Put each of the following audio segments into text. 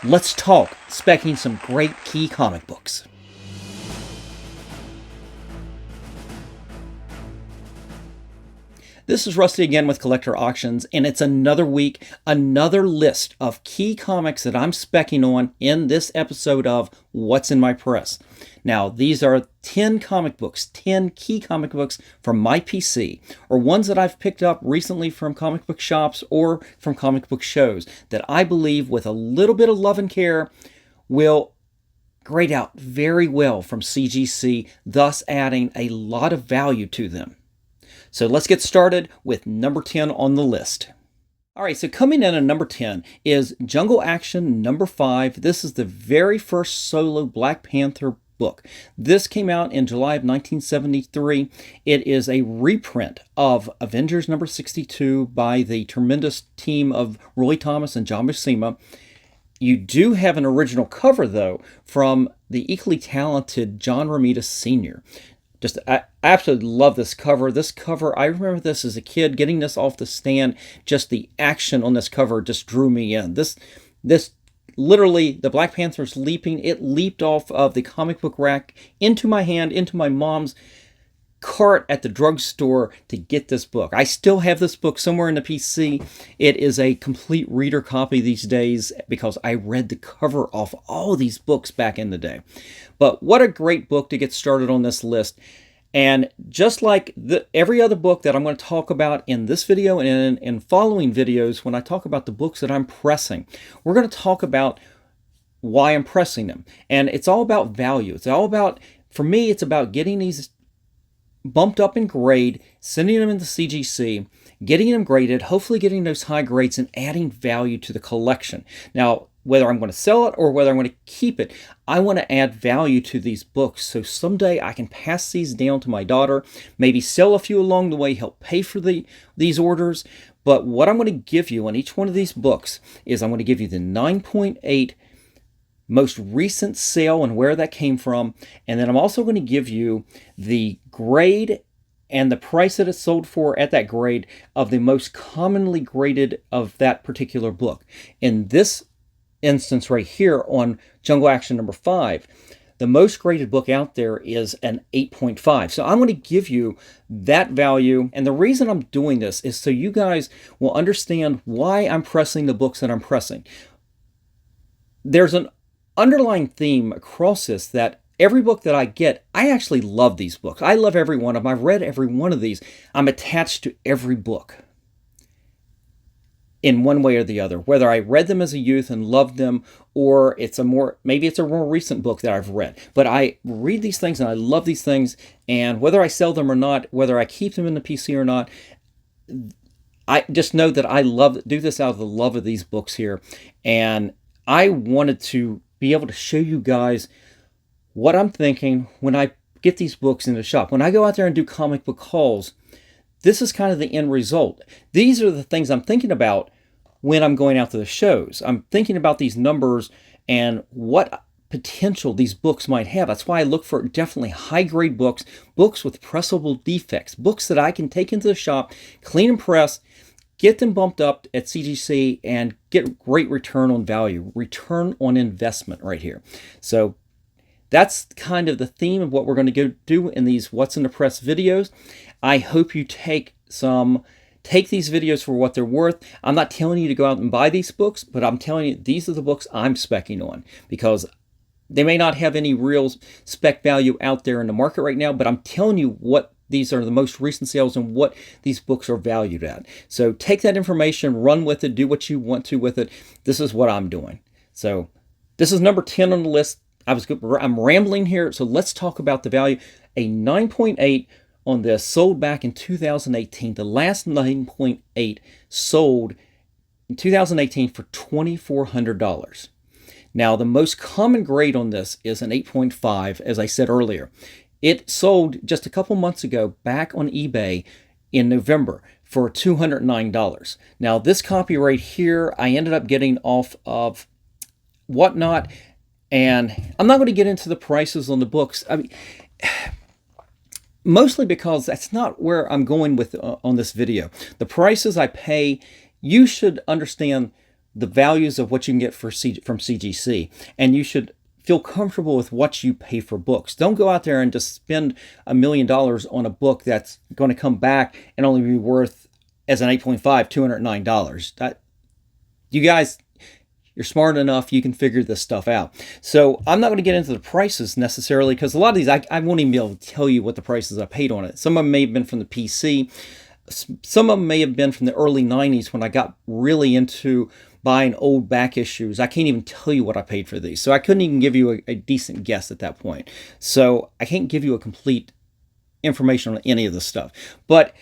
Let's talk specking some great key comic books. This is Rusty again with Collector Auctions, and it's another week, another list of key comics that I'm specking on in this episode of What's in My Press. Now, these are 10 comic books, 10 key comic books from my PC, or ones that I've picked up recently from comic book shops or from comic book shows that I believe with a little bit of love and care will grade out very well from CGC, thus adding a lot of value to them. So let's get started with number 10 on the list. All right, so coming in at number 10 is Jungle Action number 5. This is the very first solo Black Panther book. This came out in July of 1973. It is a reprint of Avengers number 62 by the tremendous team of Roy Thomas and John Buscema. You do have an original cover, though, from the equally talented John Romita Sr. I absolutely love this cover. This cover, I remember this as a kid, getting this off the stand. Just the action on this cover just drew me in. This literally, the Black Panther's leaping. It leaped off of the comic book rack into my hand, into my mom's cart at the drugstore to get this book. I still have this book somewhere in the PC. It is a complete reader copy these days because I read the cover off all these books back in the day. But what a great book to get started on this list. And just like every other book that I'm going to talk about in this video and in following videos, when I talk about the books that I'm pressing, we're going to talk about why I'm pressing them. And it's all about value. It's all about, for me, it's about getting these bumped up in grade, sending them into CGC, getting them graded, hopefully getting those high grades and adding value to the collection. Now, whether I'm going to sell it or whether I'm going to keep it, I want to add value to these books so someday I can pass these down to my daughter, maybe sell a few along the way, help pay for these orders. But what I'm going to give you on each one of these books is I'm going to give you the 9.8 most recent sale and where that came from, and then I'm also going to give you the grade and the price that it's sold for at that grade of the most commonly graded of that particular book. In this instance right here on Jungle Action number 5, the most graded book out there is an 8.5. So I'm going to give you that value, and the reason I'm doing this is so you guys will understand why I'm pressing the books that I'm pressing. There's an underlying theme across this that every book that I get, I actually love these books. I love every one of them. I've read every one of these. I'm attached to every book in one way or the other, whether I read them as a youth and loved them, or maybe it's a more recent book that I've read. But I read these things and I love these things, and whether I sell them or not, whether I keep them in the PC or not, I just know that I do this out of the love of these books here. And I wanted to be able to show you guys what I'm thinking when I get these books in the shop. When I go out there and do comic book hauls, this is kind of the end result. These are the things I'm thinking about when I'm going out to the shows. I'm thinking about these numbers and what potential these books might have. That's why I look for definitely high-grade books, books with pressable defects, books that I can take into the shop, clean and press, get them bumped up at CGC, and get great return on value, return on investment right here. So that's kind of the theme of what we're going to go do in these What's in the Press videos. I hope you take these videos for what they're worth. I'm not telling you to go out and buy these books, but I'm telling you these are the books I'm specking on, because they may not have any real spec value out there in the market right now, but I'm telling you what these are the most recent sales and what these books are valued at. So take that information, run with it, do what you want to with it. This is what I'm doing. So this is number 10 on the list. I'm rambling here, so let's talk about the value. A 9.8 on this sold back in 2018. The last 9.8 sold in 2018 for $2,400. Now, the most common grade on this is an 8.5, as I said earlier. It sold just a couple months ago back on eBay in November for $209. Now, this copy right here, I ended up getting off of Whatnot, and I'm not going to get into the prices on the books. I mean, mostly because that's not where I'm going with on this video. The prices I pay, you should understand the values of what you can get from CGC, and you should feel comfortable with what you pay for books. Don't go out there and just spend $1 million on a book that's going to come back and only be worth, as an 8.5, $209. You guys, you're smart enough, you can figure this stuff out. So I'm not going to get into the prices necessarily, because a lot of these, I won't even be able to tell you what the prices I paid on it. Some of them may have been from the PC. Some of them may have been from the early 90s when I got really into buying old back issues. I can't even tell you what I paid for these. So I couldn't even give you a decent guess at that point. So I can't give you a complete information on any of this stuff. But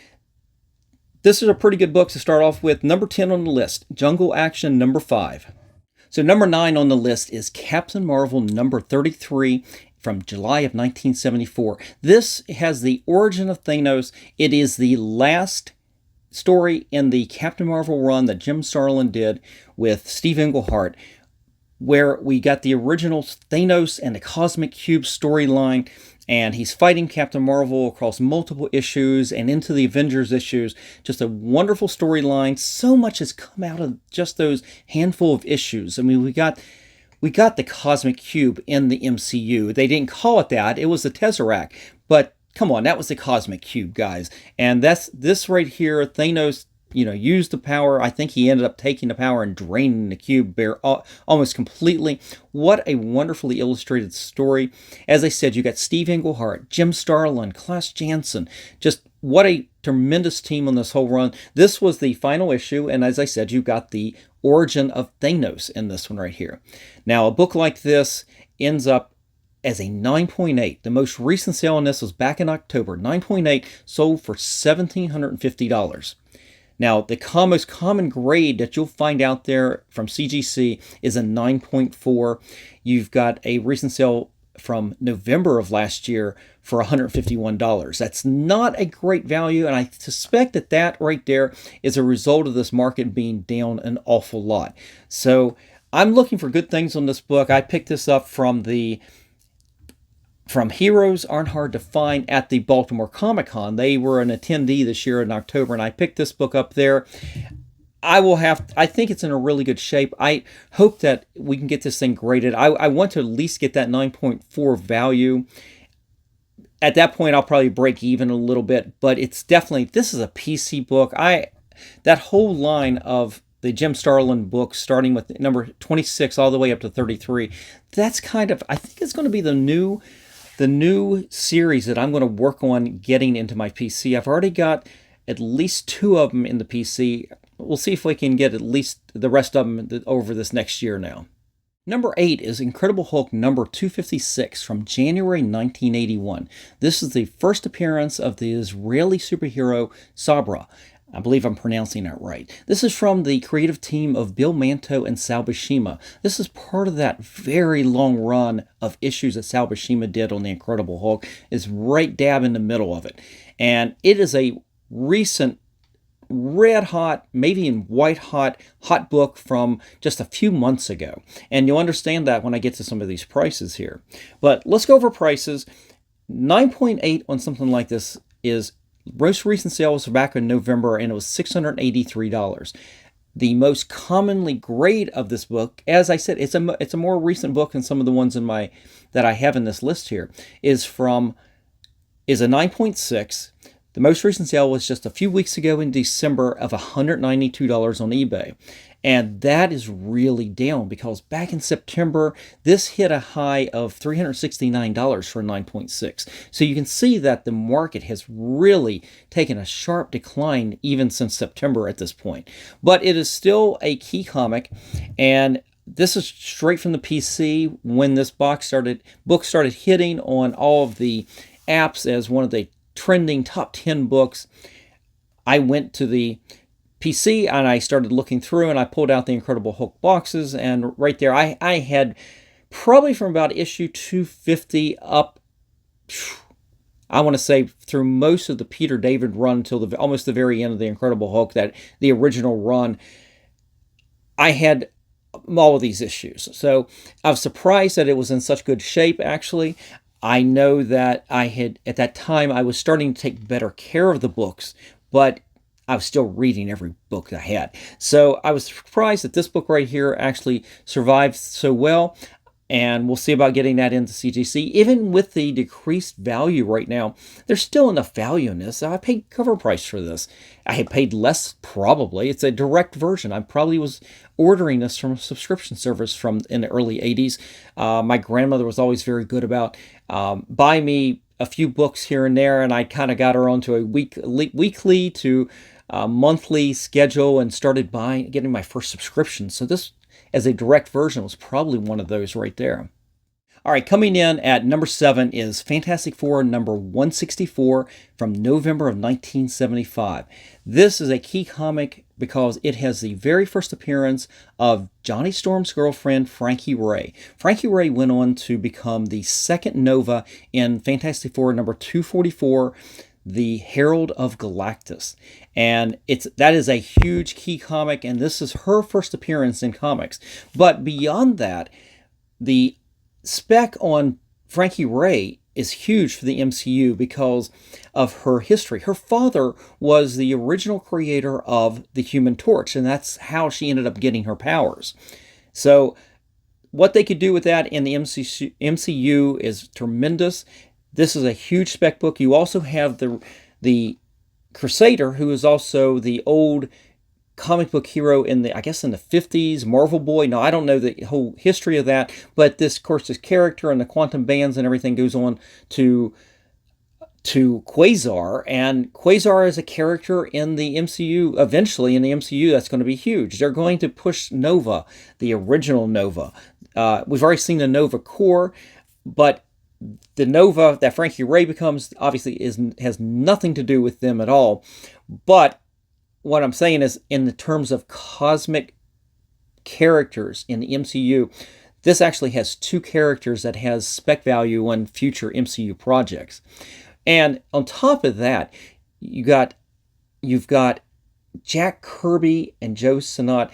this is a pretty good book to start off with. Number 10 on the list, Jungle Action number 5. So number 9 on the list is Captain Marvel number 33 from July of 1974. This has the origin of Thanos. It is the last story in the Captain Marvel run that Jim Starlin did with Steve Englehart, where we got the original Thanos and the Cosmic Cube storyline, and he's fighting Captain Marvel across multiple issues and into the Avengers issues. Just a wonderful storyline. So much has come out of just those handful of issues. I mean, we got the Cosmic Cube in the MCU. They didn't call it that. It was the Tesseract. But come on, that was the Cosmic Cube, guys. And that's this right here. Thanos, used the power. I think he ended up taking the power and draining the cube almost completely. What a wonderfully illustrated story. As I said, you got Steve Englehart, Jim Starlin, Klaus Janson. Just what a tremendous team on this whole run. This was the final issue, and as I said, you got the origin of Thanos in this one right here. Now, a book like this ends up as a 9.8. The most recent sale on this was back in October. 9.8 sold for $1,750. Now, the most common grade that you'll find out there from CGC is a 9.4. You've got a recent sale from November of last year for $151. That's not a great value, and I suspect that right there is a result of this market being down an awful lot. So I'm looking for good things on this book. I picked this up from Heroes Aren't Hard to Find at the Baltimore Comic-Con. They were an attendee this year in October, and I picked this book up there. I think it's in a really good shape. I hope that we can get this thing graded. I want to at least get that 9.4 value. At that point, I'll probably break even a little bit, but it's definitely, this is a PC book. That whole line of the Jim Starlin books, starting with number 26 all the way up to 33, that's kind of, I think it's going to be the new series that I'm going to work on getting into my PC. I've already got at least 2 of them in the PC. We'll see if we can get at least the rest of them over this next year now. Number 8 is Incredible Hulk number 256 from January 1981. This is the first appearance of the Israeli superhero Sabra. I believe I'm pronouncing that right. This is from the creative team of Bill Manto and Sal Buscema. This is part of that very long run of issues that Sal Buscema did on the Incredible Hulk. It's right dab in the middle of it. And it is a recent red hot, maybe in white hot book from just a few months ago. And you'll understand that when I get to some of these prices here. But let's go over prices. 9.8 on something like this is most recent sale was back in November, and it was $683. The most commonly grade of this book, as I said, it's a more recent book than some of the ones that I have in this list here, is a 9.6. The most recent sale was just a few weeks ago in December of $192 on eBay. And that is really down because back in September, this hit a high of $369 for 9.6. So you can see that the market has really taken a sharp decline even since September at this point. But it is still a key comic, and this is straight from the PC. When this book started hitting on all of the apps as one of the trending top 10 books, I went to the PC and I started looking through, and I pulled out the Incredible Hulk boxes, and right there I had probably from about issue 250 up, I want to say through most of the Peter David run until almost the very end of the Incredible Hulk, that the original run, I had all of these issues. So I was surprised that it was in such good shape. Actually, I know that at that time I was starting to take better care of the books, but I was still reading every book I had. So I was surprised that this book right here actually survived so well. And we'll see about getting that into CGC. Even with the decreased value right now, there's still enough value in this. I paid cover price for this. I had paid less probably. It's a direct version. I probably was ordering this from a subscription service from in the early 80s. My grandmother was always very good about buying me a few books here and there, and I kind of got her onto a weekly to monthly schedule and started getting my first subscription. So this, as a direct version, was probably one of those right there. All right, coming in at number 7 is Fantastic Four number 164 from November of 1975. This is a key comic because it has the very first appearance of Johnny Storm's girlfriend, Frankie Ray. Frankie Ray went on to become the second Nova in Fantastic Four number 244, the Herald of Galactus. And that is a huge key comic, and this is her first appearance in comics. But beyond that, the spec on Frankie Ray is huge for the MCU because of her history. Her father was the original creator of the Human Torch, and that's how she ended up getting her powers. So what they could do with that in the MCU is tremendous. This is a huge spec book. You also have the Crusader, who is also the old comic book hero in the 50s, Marvel Boy. Now, I don't know the whole history of that, but this, of course, this character and the quantum bands and everything goes on to Quasar, and Quasar is a character in the MCU, eventually in the MCU, that's going to be huge. They're going to push Nova, the original Nova. We've already seen the Nova Corps, but the Nova that Frankie Ray becomes obviously has nothing to do with them at all. But what I'm saying is, in the terms of cosmic characters in the MCU, this actually has 2 characters that has spec value on future MCU projects. And on top of that, you've got Jack Kirby and Joe Sinnott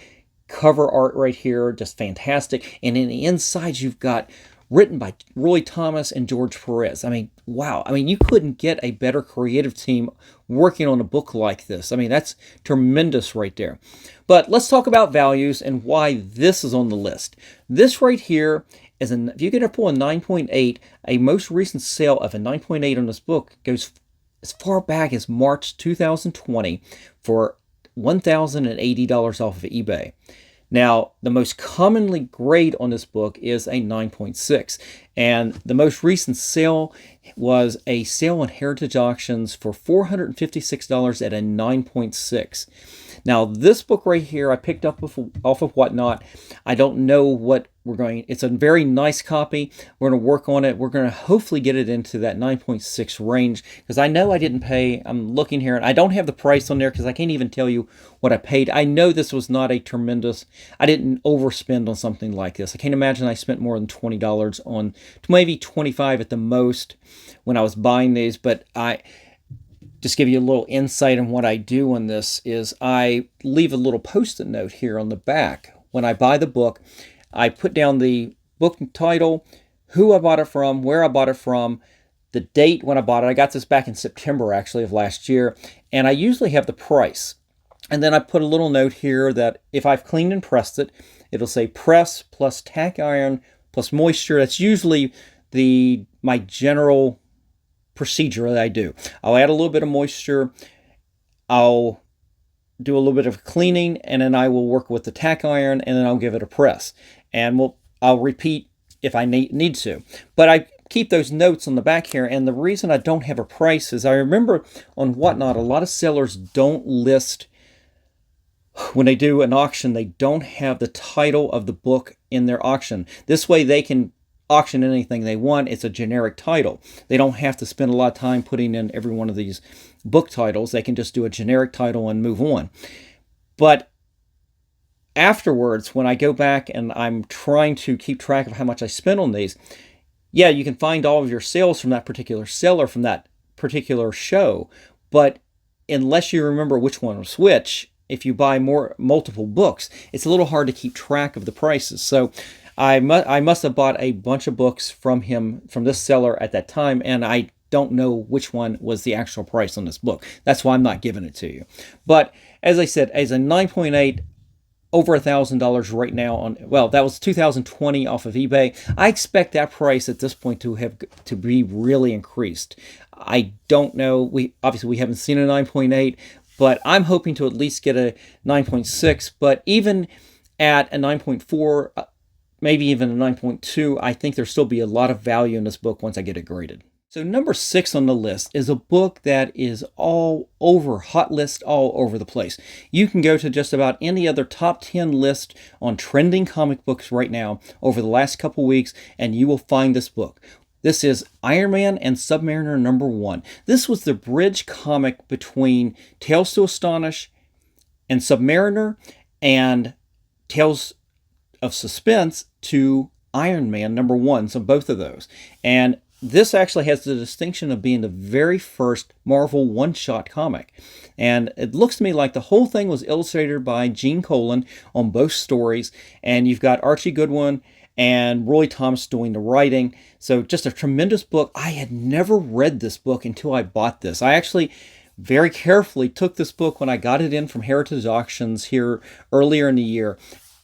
cover art right here, just fantastic. And in the inside, you've got written by Roy Thomas and George Perez. I mean, wow. I mean, you couldn't get a better creative team working on a book like this. I mean, that's tremendous right there. But let's talk about values and why this is on the list. This right here is, if you get a pull a 9.8, a most recent sale of a 9.8 on this book goes as far back as March 2020 for $1,080 off of eBay. Now, the most commonly grade on this book is a 9.6, and the most recent sale was a sale on Heritage Auctions for $456 at a 9.6. Now, this book right here, I picked up off of Whatnot. I don't know what it's a very nice copy. We're going to work on it. We're going to hopefully get it into that 9.6 range, because I know I didn't pay. I'm looking here, and I don't have the price on there because I can't even tell you what I paid. I know this was not a tremendous, I didn't overspend on something like this. I can't imagine I spent more than $20 on, maybe $25 at the most when I was buying these, but I just give you a little insight on what I do on this is I leave a little post-it note here on the back. When I buy the book, I put down the book title, who I bought it from, where I bought it from, the date when I bought it. I got this back in September, actually, of last year. And I usually have the price. And then I put a little note here that if I've cleaned and pressed it, it'll say press plus tack iron plus moisture. That's usually my general procedure that I do. I'll add a little bit of moisture. I'll do a little bit of cleaning, and then I will work with the tack iron, and then I'll give it a press. And I'll repeat if I need to. But I keep those notes on the back here, and the reason I don't have a price is I remember on Whatnot, a lot of sellers don't list, when they do an auction, they don't have the title of the book in their auction. This way they can auction anything they want. It's a generic title. They don't have to spend a lot of time putting in every one of these book titles. They can just do a generic title and move on. But afterwards, when I go back and I'm trying to keep track of how much I spent on these, yeah, you can find all of your sales from that particular seller from that particular show. But unless you remember which one was which, if you buy multiple books, it's a little hard to keep track of the prices. So I must have bought a bunch of books from him, from this seller at that time, and I don't know which one was the actual price on this book. That's why I'm not giving it to you. But as I said, as a 9.8, over $1,000 right now on, well, that was 2020 off of eBay. I expect that price at this point to be really increased. I don't know. We haven't seen a 9.8, but I'm hoping to at least get a 9.6. But even at a 9.4, maybe even a 9.2, I think there'll still be a lot of value in this book once I get it graded. So number 6 on the list is a book that is all over, hot list all over the place. You can go to just about any other top 10 list on trending comic books right now over the last couple weeks, and you will find this book. This is Iron Man and Submariner #1. This was the bridge comic between Tales to Astonish and Submariner, and Tales of Suspense to Iron Man #1, so both of those. And this actually has the distinction of being the very first Marvel one-shot comic. And it looks to me like the whole thing was illustrated by Gene Colan on both stories. And you've got Archie Goodwin and Roy Thomas doing the writing. So just a tremendous book. I had never read this book until I bought this. I actually very carefully took this book when I got it in from Heritage Auctions here earlier in the year.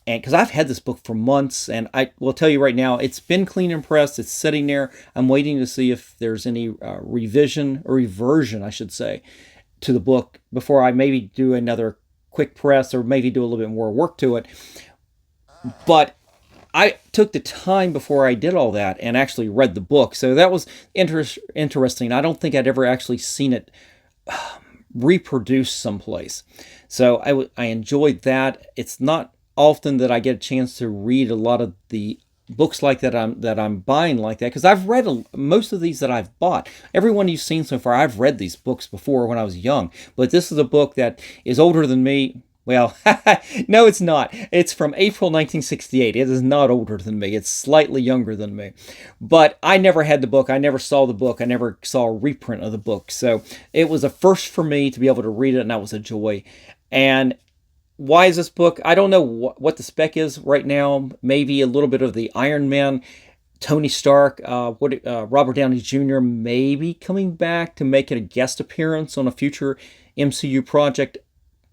And because I've had this book for months, and I will tell you right now, it's been clean and pressed. It's sitting there. I'm waiting to see if there's any reversion, I should say, to the book before I maybe do another quick press or maybe do a little bit more work to it. But I took the time before I did all that and actually read the book. So that was interesting. I don't think I'd ever actually seen it reproduced someplace. So I enjoyed that. It's not often that I get a chance to read a lot of the books like that I'm buying like that, because I've read most of these that I've bought. Every one you've seen so far, I've read these books before when I was young. But this is a book that is older than me. Well, no, it's not. It's from April 1968. It is not older than me. It's slightly younger than me. But I never had the book. I never saw the book. I never saw a reprint of the book. So it was a first for me to be able to read it, and that was a joy. And why is this book? I don't know what the spec is right now. Maybe a little bit of the Iron Man, Tony Stark, Robert Downey Jr. maybe coming back to make it a guest appearance on a future MCU project.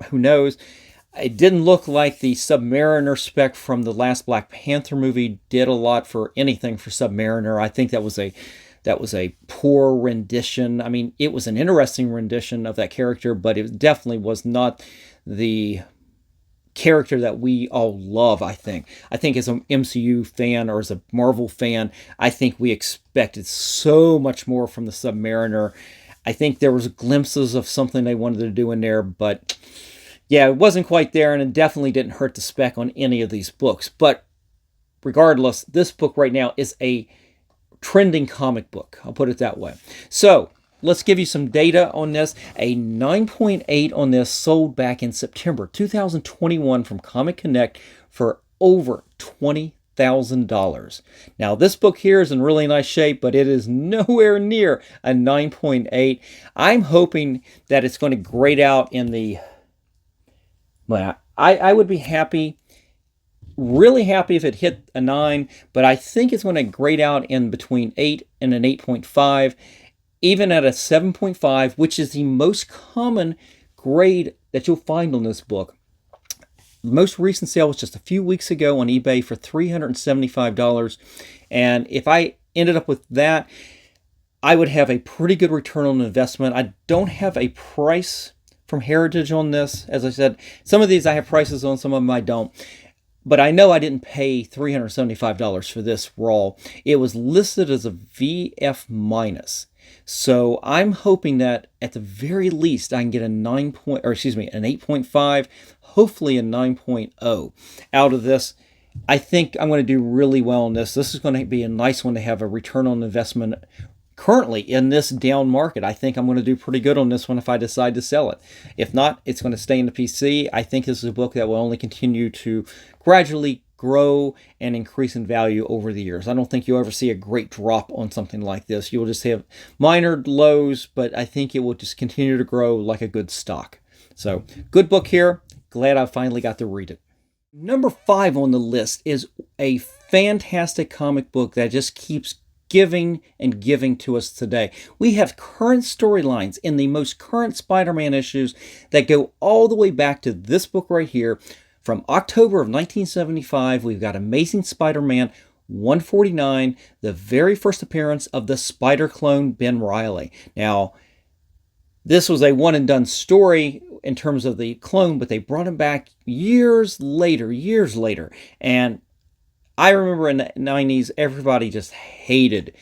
Who knows? It didn't look like the Submariner spec from the last Black Panther movie did a lot for anything for Submariner. I think that was a poor rendition. I mean, it was an interesting rendition of that character, but it definitely was not the character that we all love. I think as an MCU fan or as a Marvel fan, I think we expected so much more from the Submariner. I think there was glimpses of something they wanted to do in there, but yeah, it wasn't quite there, and it definitely didn't hurt the spec on any of these books. But regardless, this book right now is a trending comic book. I'll put it that way. So let's give you some data on this. A 9.8 on this sold back in September 2021 from Comic Connect for over $20,000. Now, this book here is in really nice shape, but it is nowhere near a 9.8. I'm hoping that it's going to grade out in the... Well, I would be happy, really happy if it hit a 9, but I think it's going to grade out in between 8 and an 8.5. Even at a 7.5, which is the most common grade that you'll find on this book. The most recent sale was just a few weeks ago on eBay for $375. And if I ended up with that, I would have a pretty good return on investment. I don't have a price from Heritage on this. As I said, some of these I have prices on, some of them I don't. But I know I didn't pay $375 for this raw. It was listed as a VF-. So I'm hoping that at the very least I can get an 8.5, hopefully a 9.0 out of this. I think I'm going to do really well on this. This is going to be a nice one to have a return on investment currently in this down market. I think I'm going to do pretty good on this one if I decide to sell it. If not, it's going to stay in the PC. I think this is a book that will only continue to gradually grow and increase in value over the years. I don't think you'll ever see a great drop on something like this. You'll just have minor lows, but I think it will just continue to grow like a good stock. So, good book here. Glad I finally got to read it. Number 5 on the list is a fantastic comic book that just keeps giving and giving to us today. We have current storylines in the most current Spider-Man issues that go all the way back to this book right here. From October of 1975, we've got Amazing Spider-Man 149, the very first appearance of the Spider clone Ben Reilly. Now, this was a one-and-done story in terms of the clone, but they brought him back years later. And I remember in the 90s, everybody just hated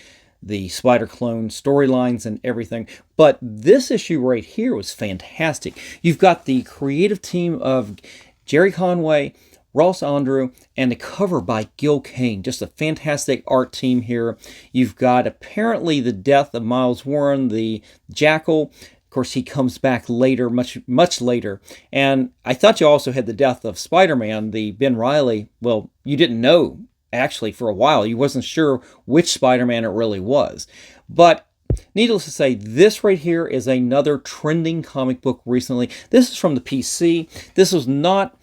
the Spider clone storylines and everything. But this issue right here was fantastic. You've got the creative team of Jerry Conway, Ross Andrew, and the cover by Gil Kane. Just a fantastic art team here. You've got apparently the death of Miles Warren, the Jackal. Of course, he comes back later, much later. And I thought you also had the death of Spider-Man, the Ben Reilly. Well, you didn't know, actually, for a while. You wasn't sure which Spider-Man it really was. But needless to say, this right here is another trending comic book recently. This is from the PC. This was not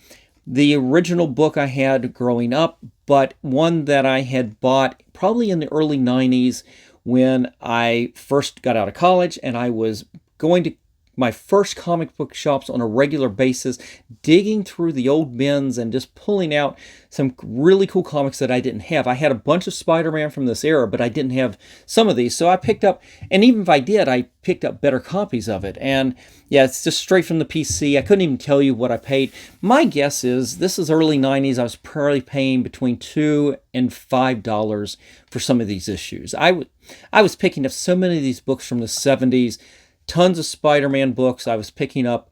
the original book I had growing up, but one that I had bought probably in the early 90s when I first got out of college, and I was going to my first comic book shops on a regular basis, digging through the old bins and just pulling out some really cool comics that I didn't have. I had a bunch of Spider-Man from this era, but I didn't have some of these. So I picked up, and even if I did, I picked up better copies of it. And yeah, it's just straight from the PC. I couldn't even tell you what I paid. My guess is this is early 90s. I was probably paying between $2 and $5 for some of these issues. I was picking up so many of these books from the 70s. Tons of Spider-Man books. I was picking up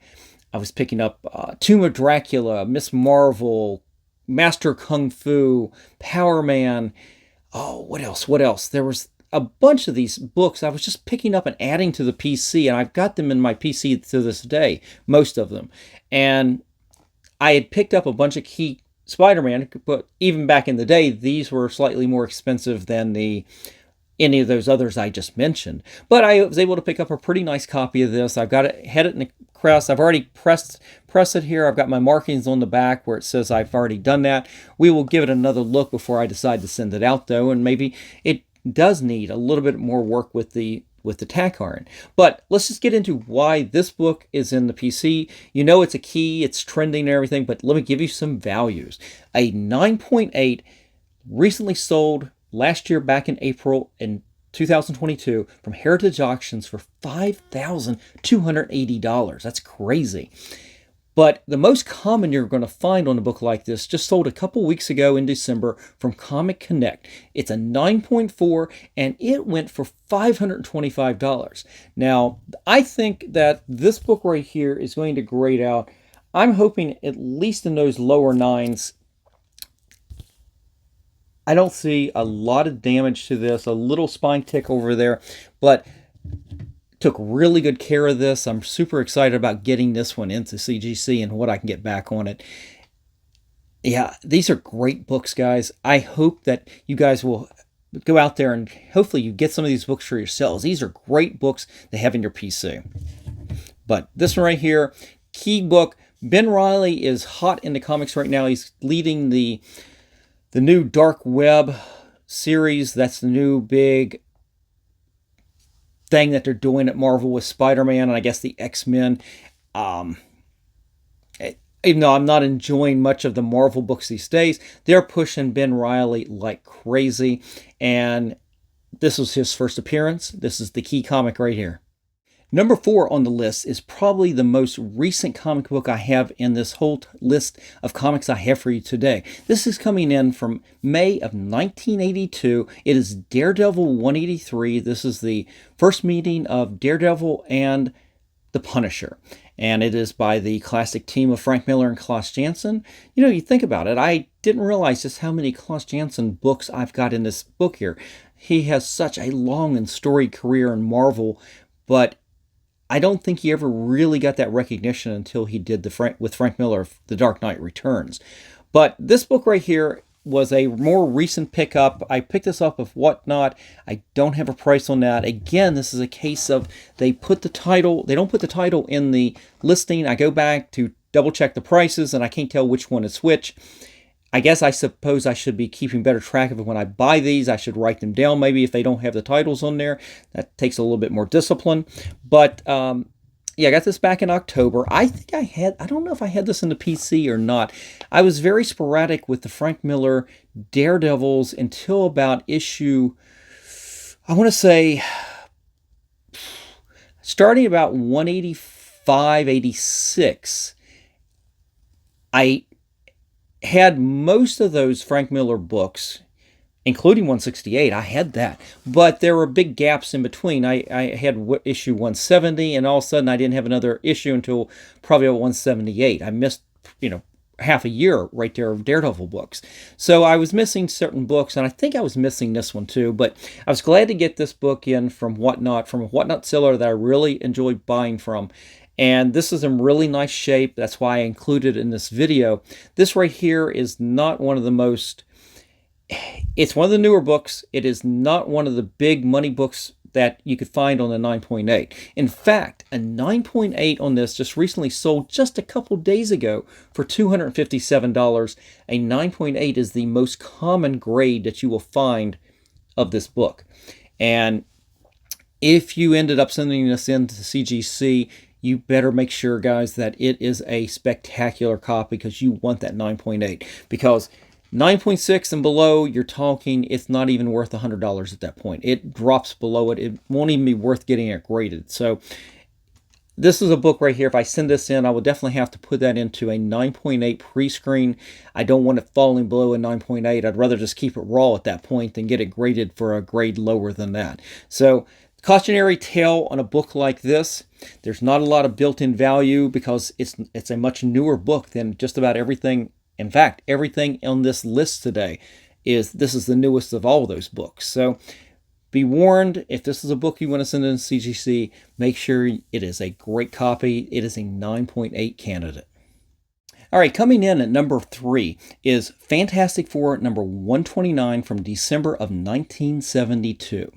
Tomb of Dracula, Miss Marvel, Master Kung Fu, Power Man. Oh, what else? There was a bunch of these books I was just picking up and adding to the PC, and I've got them in my PC to this day, most of them. And I had picked up a bunch of key Spider-Man, but even back in the day, these were slightly more expensive than any of those others I just mentioned. But I was able to pick up a pretty nice copy of this. I've got it, had it in the press. I've already pressed it here. I've got my markings on the back where it says I've already done that. We will give it another look before I decide to send it out, though, and maybe it does need a little bit more work with the tack iron. But let's just get into why this book is in the PC. You know it's a key, it's trending and everything, but let me give you some values. A 9.8 recently sold last year, back in April in 2022, from Heritage Auctions for $5,280. That's crazy. But the most common you're going to find on a book like this just sold a couple weeks ago in December from Comic Connect. It's a 9.4, and it went for $525. Now, I think that this book right here is going to grade out. I'm hoping at least in those lower nines. I don't see a lot of damage to this, a little spine tick over there, but took really good care of this. I'm super excited about getting this one into CGC and what I can get back on it. Yeah, these are great books, guys. I hope that you guys will go out there and hopefully you get some of these books for yourselves. These are great books to have in your PC. But this one right here, key book. Ben Reilly is hot in the comics right now. He's leading the new Dark Web series. That's the new big thing that they're doing at Marvel with Spider-Man and I guess the X-Men. Even though I'm not enjoying much of the Marvel books these days, they're pushing Ben Reilly like crazy. And this was his first appearance. This is the key comic right here. Number 4 on the list is probably the most recent comic book I have in this whole list of comics I have for you today. This is coming in from May of 1982. It is Daredevil 183. This is the first meeting of Daredevil and the Punisher. And it is by the classic team of Frank Miller and Klaus Janson. You know, you think about it, I didn't realize just how many Klaus Janson books I've got in this book here. He has such a long and storied career in Marvel, but I don't think he ever really got that recognition until he did with Frank Miller, The Dark Knight Returns. But this book right here was a more recent pickup. I picked this up of Whatnot. I don't have a price on that. Again, this is a case of they don't put the title in the listing. I go back to double check the prices and I can't tell which one is which. I guess I suppose I should be keeping better track of it when I buy these. I should write them down maybe if they don't have the titles on there. That takes a little bit more discipline. But yeah, I got this back in October. I think I don't know if I had this in the PC or not. I was very sporadic with the Frank Miller Daredevils until about issue, I want to say, starting about 185, 86. I had most of those Frank Miller books, including 168. I had that, but there were big gaps in between. I had issue 170, and all of a sudden I didn't have another issue until probably 178. I missed, half a year right there of Daredevil books. So I was missing certain books, and I think I was missing this one too, but I was glad to get this book in from a Whatnot seller that I really enjoyed buying from. And this is in really nice shape. That's why I included it in this video. This right here is not one of the most, it's one of the newer books. It is not one of the big money books that you could find on the 9.8. In fact, a 9.8 on this just recently sold just a couple days ago for $257. A 9.8 is the most common grade that you will find of this book. And if you ended up sending this in to CGC, you better make sure, guys, that it is a spectacular copy, because you want that 9.8. Because 9.6 and below, you're talking, it's not even worth $100 at that point. It drops below it. It won't even be worth getting it graded. So this is a book right here. If I send this in, I will definitely have to put that into a 9.8 pre-screen. I don't want it falling below a 9.8. I'd rather just keep it raw at that point than get it graded for a grade lower than that. So cautionary tale on a book like this. There's not a lot of built-in value because it's a much newer book than just about everything. In fact, everything on this list today is the newest of all of those books. So be warned, if this is a book you want to send in CGC, make sure it is a great copy. It is a 9.8 candidate. All right, coming in at number 3 is Fantastic Four number 129 from December of 1972.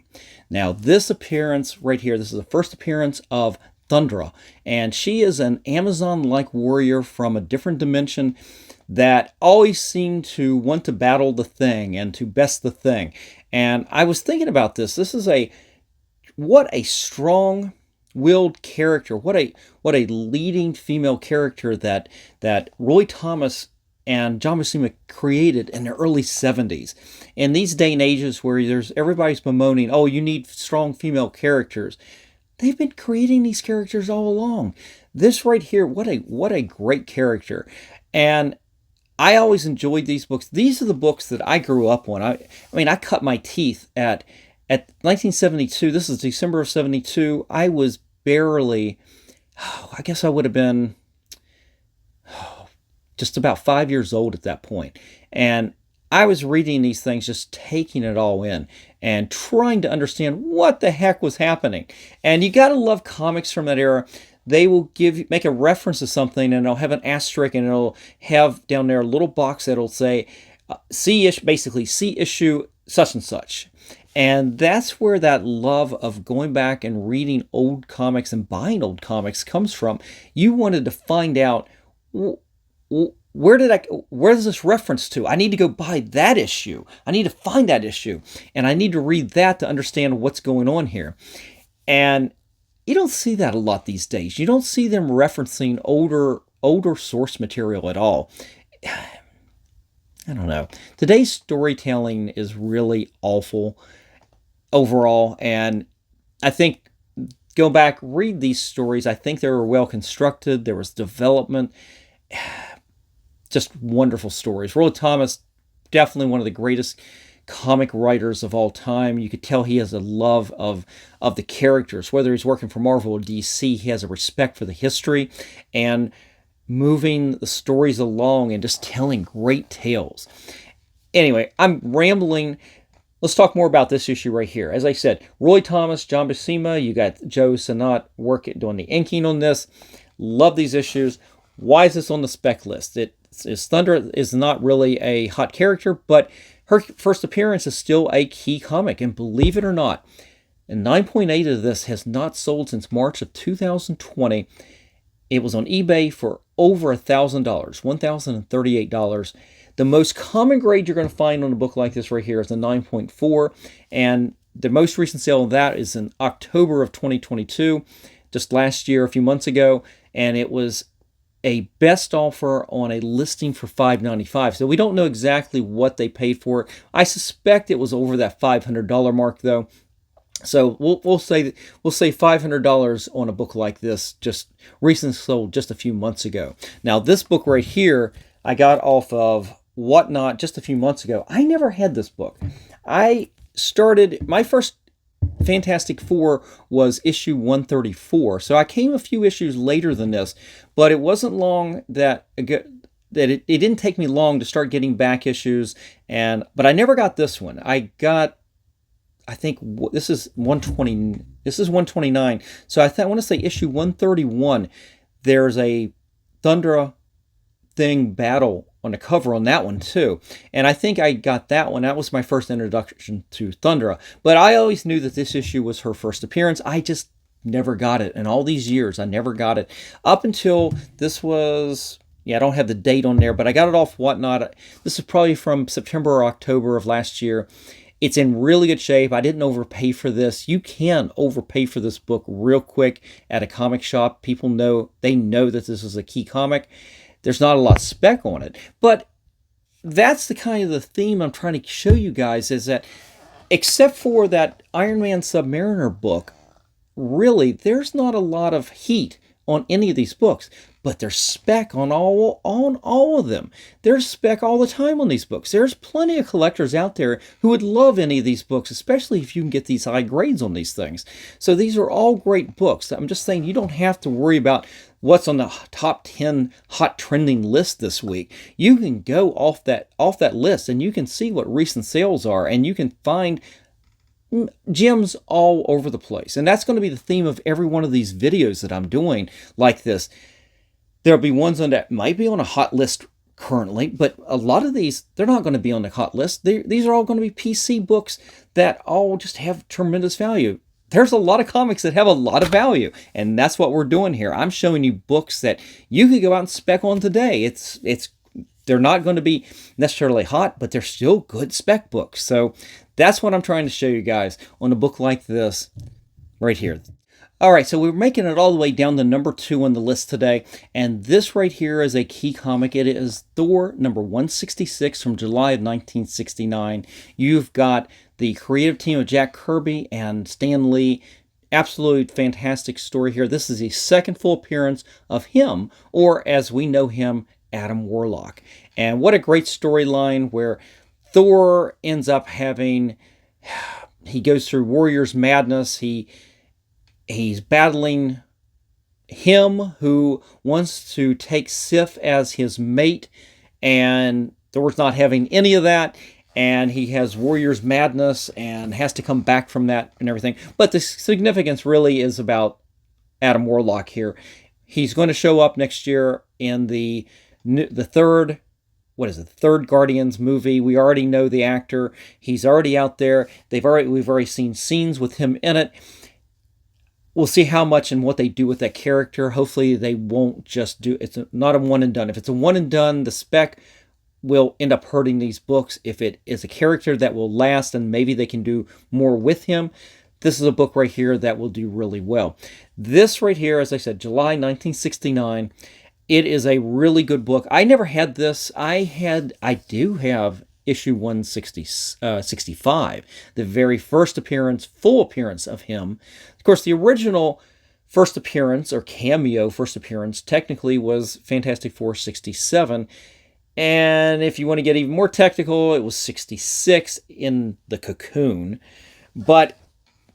Now, this appearance right here, this is the first appearance of Thundra, and she is an Amazon-like warrior from a different dimension that always seemed to want to battle the Thing and to best the Thing. And I was thinking about this. This is what a strong-willed character, what a leading female character that Roy Thomas and John Buscema created in the early 70s. In these day and ages where everybody's bemoaning, oh, you need strong female characters, they've been creating these characters all along. This right here, what a great character. And I always enjoyed these books. These are the books that I grew up on. I mean, I cut my teeth at 1972. This is December of 72. I was barely, I guess I would have been just about 5 years old at that point. And I was reading these things, just taking it all in and trying to understand what the heck was happening. And you got to love comics from that era. They will make a reference to something, and it'll have an asterisk, and it'll have down there a little box that'll say, see issue such and such. And that's where that love of going back and reading old comics and buying old comics comes from. You wanted to find out, where is this reference to? I need to go buy that issue. I need to find that issue. And I need to read that to understand what's going on here. And you don't see that a lot these days. You don't see them referencing older source material at all. I don't know. Today's storytelling is really awful overall. And I think, go back, read these stories. I think they were well constructed. There was development. Just wonderful stories. Roy Thomas, definitely one of the greatest comic writers of all time. You could tell he has a love of the characters. Whether he's working for Marvel or DC, he has a respect for the history and moving the stories along and just telling great tales. Anyway, I'm rambling. Let's talk more about this issue right here. As I said, Roy Thomas, John Buscema, you got Joe Sinnott doing the inking on this. Love these issues. Why is this on the spec list? Thunder is not really a hot character, but her first appearance is still a key comic. And believe it or not, a 9.8 of this has not sold since March of 2020. It was on eBay for over $1,000, $1,038. The most common grade you're going to find on a book like this right here is a 9.4, and the most recent sale of that is in October of 2022, just last year, a few months ago, and it was a best offer on a listing for $5.95. So we don't know exactly what they paid for it. I suspect it was over that $500 mark though. So we'll say $500 on a book like this, just recently sold just a few months ago. Now this book right here, I got off of Whatnot just a few months ago. I never had this book. I started, my first Fantastic Four was issue 134. So I came a few issues later than this, but it wasn't long that it didn't take me long to start getting back issues. But I never got this one. I think this is 120. This is 129. So I want to say issue 131. There's a Thundra thing battle on the cover on that one too, and I think I got that one. That was my first introduction to Thundra. But I always knew that this issue was her first appearance. I just never got it. In all these years, I never got it up until this was. Yeah, I don't have the date on there, but I got it off Whatnot. This is probably from September or October of last year. It's in really good shape. I didn't overpay for this. You can overpay for this book real quick at a comic shop. People know, they know that this is a key comic. There's not a lot of spec on it, but that's the kind of the theme I'm trying to show you guys, is that except for that Iron Man Submariner book, really, there's not a lot of heat on any of these books. But there's spec on all of them. There's spec all the time on these books. There's plenty of collectors out there who would love any of these books, especially if you can get these high grades on these things. So these are all great books. I'm just saying you don't have to worry about what's on the top 10 hot trending list this week. You can go off that list and you can see what recent sales are, and you can find gems all over the place. And that's going to be the theme of every one of these videos that I'm doing like this. There'll be ones on that might be on a hot list currently, but a lot of these, they're not going to be on the hot list. These are all going to be PC books that all just have tremendous value. There's a lot of comics that have a lot of value, and that's what we're doing here. I'm showing you books that you could go out and spec on today. They're not going to be necessarily hot, but they're still good spec books. So that's what I'm trying to show you guys on a book like this right here. All right, so we're making it all the way down to number 2 on the list today, and this right here is a key comic. It is Thor number 166 from July of 1969. You've got the creative team of Jack Kirby and Stan Lee. Absolutely fantastic story here. This is the second full appearance of him, or as we know him, Adam Warlock. And what a great storyline where Thor ends up having, he goes through Warrior's Madness. He's battling him who wants to take Sif as his mate, and Thor's not having any of that, and he has Warrior's Madness and has to come back from that and everything. But the significance really is about Adam Warlock here. He's going to show up next year in the third Guardians movie. We already know the actor. He's already out there. We've already seen scenes with him in it. We'll see how much and what they do with that character. Hopefully they won't just do, it's not a one and done. If it's a one and done, the spec will end up hurting these books. If it is a character that will last and maybe they can do more with him, this is a book right here that will do really well. This right here, as I said, July 1969, it is a really good book. I never had this. I do have issue 165, the very first full appearance of him. Of course, the original first appearance, or cameo first appearance, technically was Fantastic Four 67. And if you want to get even more technical, it was 66 in the Cocoon. But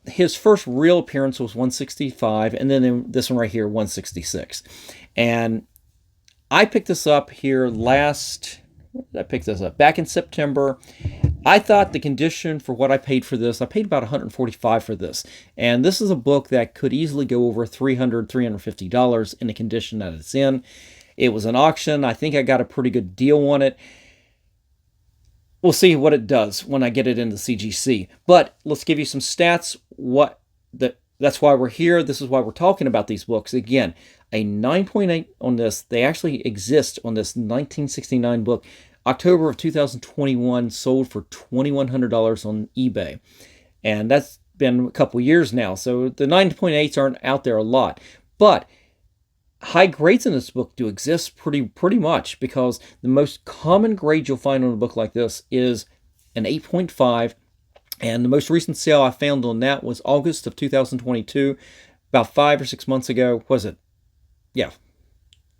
his first real appearance was 165, and then in this one right here, 166. And I picked this up here back in September. I thought the condition for what I paid for this, I paid about $145 for this. And this is a book that could easily go over $300, $350 in the condition that it's in. It was an auction. I think I got a pretty good deal on it. We'll see what it does when I get it into CGC. But let's give you some stats. That's why we're here. This is why we're talking about these books. Again, a 9.8 on this. They actually exist on this 1969 book October of 2021, sold for $2,100 on eBay. And that's been a couple years now, so the 9.8s aren't out there a lot. But high grades in this book do exist pretty much, because the most common grade you'll find on a book like this is an 8.5. And the most recent sale I found on that was August of 2022, about 5 or 6 months ago. Was it? Yeah,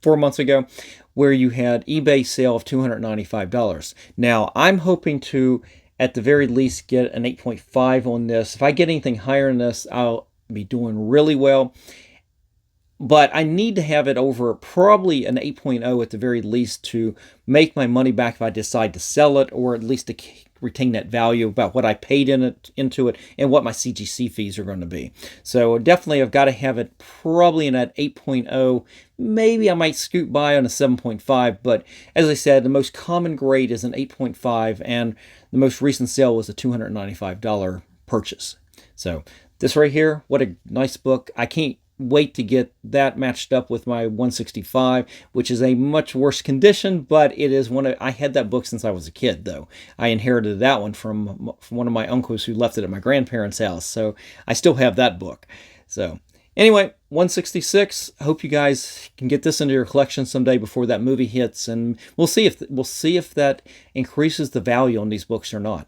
4 months ago, where you had eBay sale of $295. Now, I'm hoping to, at the very least, get an 8.5 on this. If I get anything higher than this, I'll be doing really well. But I need to have it over probably an 8.0 at the very least to make my money back if I decide to sell it, or at least to retain that value about what I paid into it and what my CGC fees are going to be. So definitely I've got to have it probably in that 8.0. Maybe I might scoot by on a 7.5, but as I said, the most common grade is an 8.5, and the most recent sale was a $295 purchase. So this right here, what a nice book. I can't wait to get that matched up with my 165, which is a much worse condition, but it is I had that book since I was a kid, though. I inherited that one from one of my uncles who left it at my grandparents' house, so I still have that book. So anyway, 166. Hope you guys can get this into your collection someday before that movie hits, and we'll see if that increases the value on these books or not.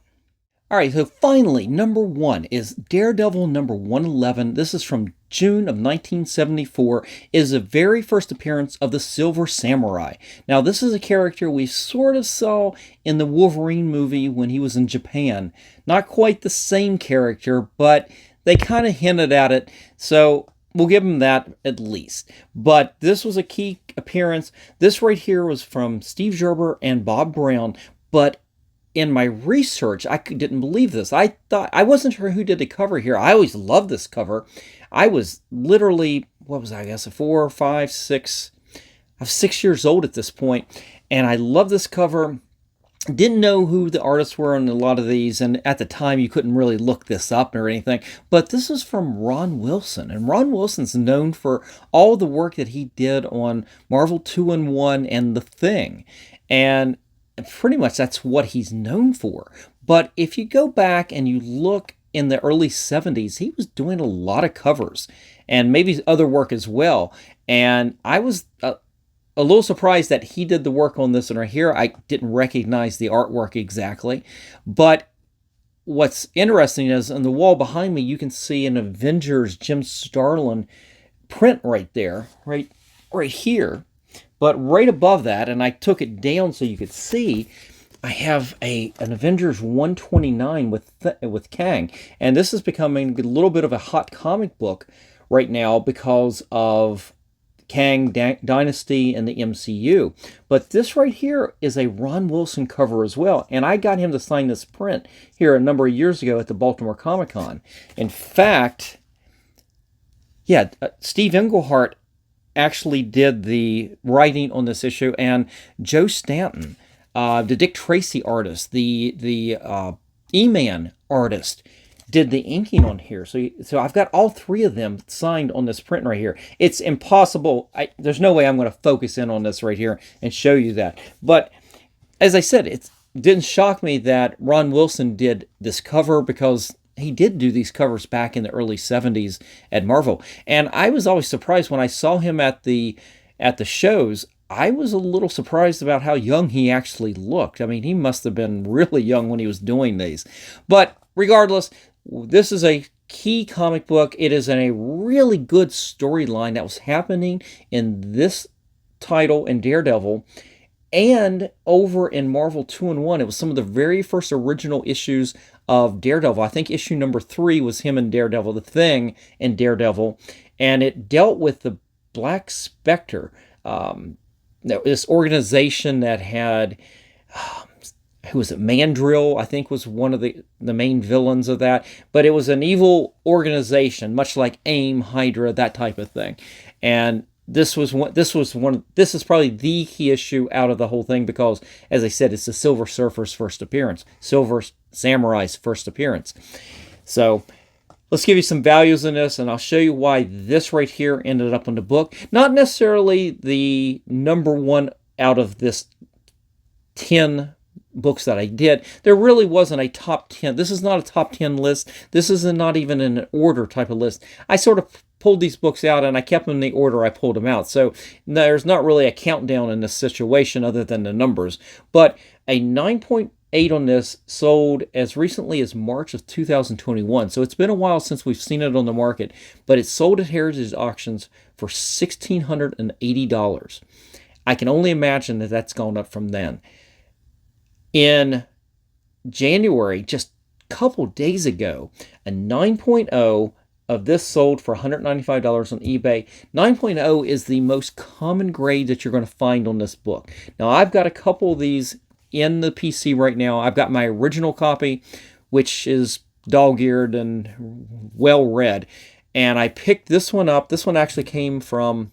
All right, so finally, number 1 is Daredevil number 111. This is from June of 1974. It is the very first appearance of the Silver Samurai. Now, this is a character we sort of saw in the Wolverine movie when he was in Japan. Not quite the same character, but they kind of hinted at it, so we'll give him that at least. But this was a key appearance. This right here was from Steve Gerber and Bob Brown, but in my research, I didn't believe this. I wasn't sure who did the cover here. I always loved this cover. I was literally, what was I guess, 4 or 5, 6. I was 6 years old at this point, and I loved this cover. Didn't know who the artists were on a lot of these, and at the time you couldn't really look this up or anything. But this is from Ron Wilson, and Ron Wilson's known for all the work that he did on Marvel 2-in-1 and The Thing, and pretty much that's what he's known for. But if you go back and you look in the early 70s, he was doing a lot of covers and maybe other work as well. And I was a little surprised that he did the work on this one right here. I didn't recognize the artwork exactly. But what's interesting is on the wall behind me, you can see an Avengers Jim Starlin print right there, right here. But right above that, and I took it down so you could see, I have an Avengers 129 with Kang. And this is becoming a little bit of a hot comic book right now because of Kang Dynasty and the MCU. But this right here is a Ron Wilson cover as well. And I got him to sign this print here a number of years ago at the Baltimore Comic-Con. In fact, yeah, Steve Englehart actually did the writing on this issue, and Joe Stanton, the Dick Tracy artist, the E-Man artist, did the inking on here. So I've got all 3 of them signed on this print right here. It's impossible. There's no way I'm going to focus in on this right here and show you that. But as I said, it didn't shock me that Ron Wilson did this cover, because he did do these covers back in the early 70s at Marvel. And I was always surprised when I saw him at the shows. I was a little surprised about how young he actually looked. I mean, he must have been really young when he was doing these. But regardless, this is a key comic book. It is a really good storyline that was happening in this title in Daredevil. And over in Marvel 2-in-1, it was some of the very first original issues of Daredevil. I think issue number 3 was him and Daredevil, The Thing and Daredevil. And it dealt with the Black Spectre, this organization that had, who was it, Mandrill, I think was one of the main villains of that. But it was an evil organization, much like AIM, Hydra, that type of thing. And this is probably the key issue out of the whole thing, because, as I said, it's the Silver Surfer's first appearance, Silver Samurai's first appearance. So let's give you some values in this, and I'll show you why this right here ended up in the book. Not necessarily the number 1 out of this 10 books that I did. There really wasn't a top 10. This is not a top 10 list. This is not even an order type of list. I sort of pulled these books out and I kept them in the order I pulled them out. So there's not really a countdown in this situation other than the numbers. But a 9.8 on this sold as recently as March of 2021. So it's been a while since we've seen it on the market, but it sold at Heritage Auctions for $1,680. I can only imagine that that's gone up from then. In January, just a couple days ago, a 9.0 of this sold for $195 on eBay. 9.0 is the most common grade that you're going to find on this book. Now, I've got a couple of these in the PC right now. I've got my original copy, which is dog-eared and well-read. And I picked this one up. This one actually came from...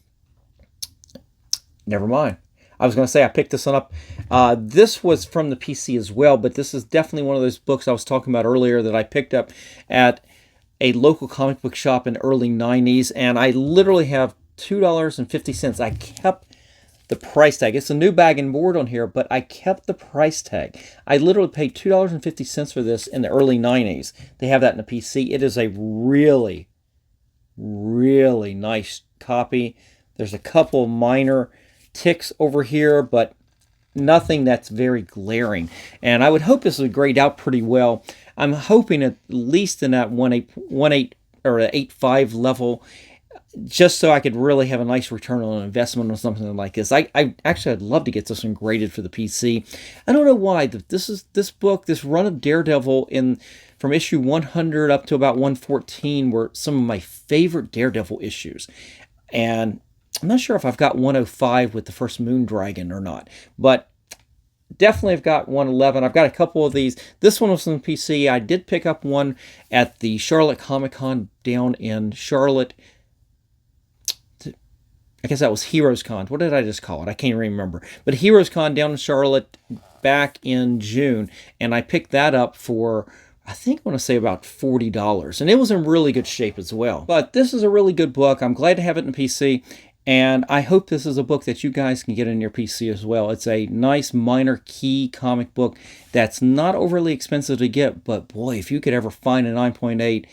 Never mind. I was going to say I picked this one up. This was from the PC as well, but this is definitely one of those books I was talking about earlier that I picked up at a local comic book shop in the early 90s, and I literally have $2.50. I kept the price tag. It's a new bag and board on here, but I kept the price tag. I literally paid $2.50 for this in the early 90s. They have that in the PC. It is a really, really nice copy. There's a couple minor ticks over here, but nothing that's very glaring. And I would hope this would grade out pretty well. I'm hoping at least in that 1.8 or 8.5 level, just so I could really have a nice return on investment on something like this. I actually, I'd love to get this one graded for the PC. I don't know why. This book, this run of Daredevil from issue 100 up to about 114 were some of my favorite Daredevil issues. And I'm not sure if I've got 105 with the first Moon Dragon or not, but definitely I've got 111. I've got a couple of these. This one was on the PC. I did pick up one at the Charlotte Comic Con down in Charlotte. I guess that was Heroes Con. What did I just call it? I can't remember. But Heroes Con down in Charlotte back in June, and I picked that up for, I think I want to say about $40. And it was in really good shape as well. But this is a really good book. I'm glad to have it in PC. And I hope this is a book that you guys can get in your PC as well. It's a nice minor key comic book that's not overly expensive to get. But boy, if you could ever find a 9.8,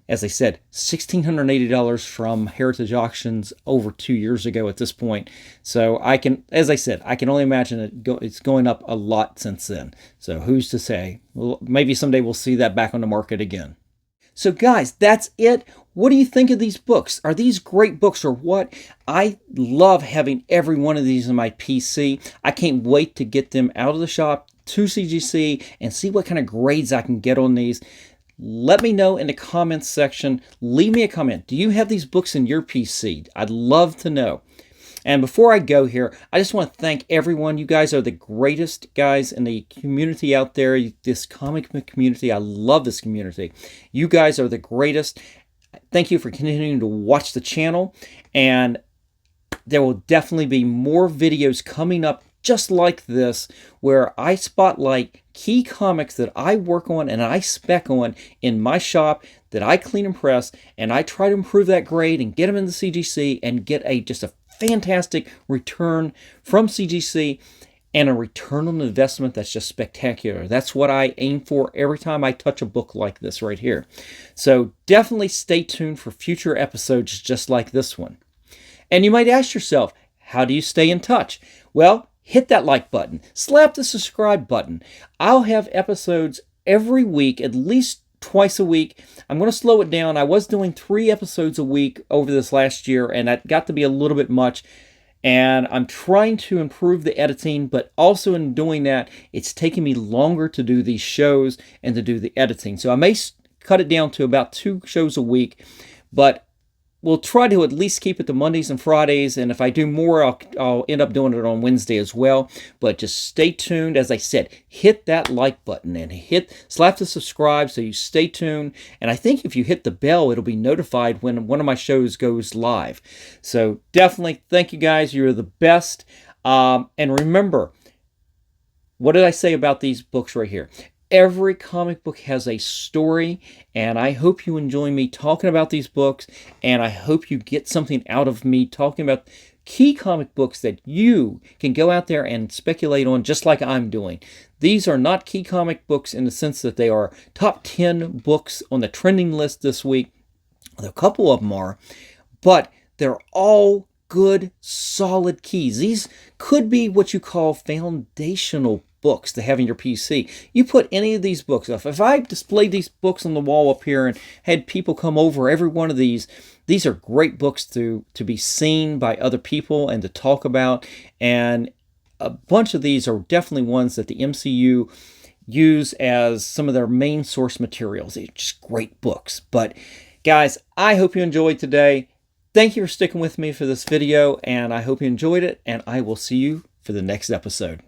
as I said, $1,680 from Heritage Auctions over 2 years ago at this point. So I can, as I said, I can only imagine it's going up a lot since then. So who's to say? Well, maybe someday we'll see that back on the market again. So guys, that's it. What do you think of these books? Are these great books or what? I love having every one of these in my PC. I can't wait to get them out of the shop to CGC and see what kind of grades I can get on these. Let me know in the comments section. Leave me a comment. Do you have these books in your PC? I'd love to know. And before I go here, I just want to thank everyone. You guys are the greatest guys in the community out there, this comic book community. I love this community. You guys are the greatest. Thank you for continuing to watch the channel. And there will definitely be more videos coming up just like this, where I spotlight key comics that I work on and I spec on in my shop, that I clean and press, and I try to improve that grade and get them in the CGC and get just a fantastic return from CGC and a return on investment that's just spectacular. That's what I aim for every time I touch a book like this right here. So definitely stay tuned for future episodes just like this one. And you might ask yourself, how do you stay in touch? Well, hit that like button, slap the subscribe button. I'll have episodes every week, at least twice a week. I'm going to slow it down. I was doing 3 episodes a week over this last year, and that got to be a little bit much. And I'm trying to improve the editing, but also in doing that, it's taking me longer to do these shows and to do the editing. So I may cut it down to about 2 shows a week, but we'll try to at least keep it to Mondays and Fridays, and if I do more, I'll end up doing it on Wednesday as well. But just stay tuned. As I said, hit that like button and slap the subscribe so you stay tuned. And I think if you hit the bell, it'll be notified when one of my shows goes live. So definitely thank you guys. You're the best. And remember, what did I say about these books right here? Every comic book has a story, and I hope you enjoy me talking about these books, and I hope you get something out of me talking about key comic books that you can go out there and speculate on just like I'm doing. These are not key comic books in the sense that they are top 10 books on the trending list this week. A couple of them are, but they're all good, solid keys. These could be what you call foundational books to have in your PC. You put any of these books up. If I displayed these books on the wall up here and had people come over every one of these are great books to be seen by other people and to talk about. And a bunch of these are definitely ones that the MCU use as some of their main source materials. They're just great books. But guys, I hope you enjoyed today. Thank you for sticking with me for this video, and I hope you enjoyed it, and I will see you for the next episode.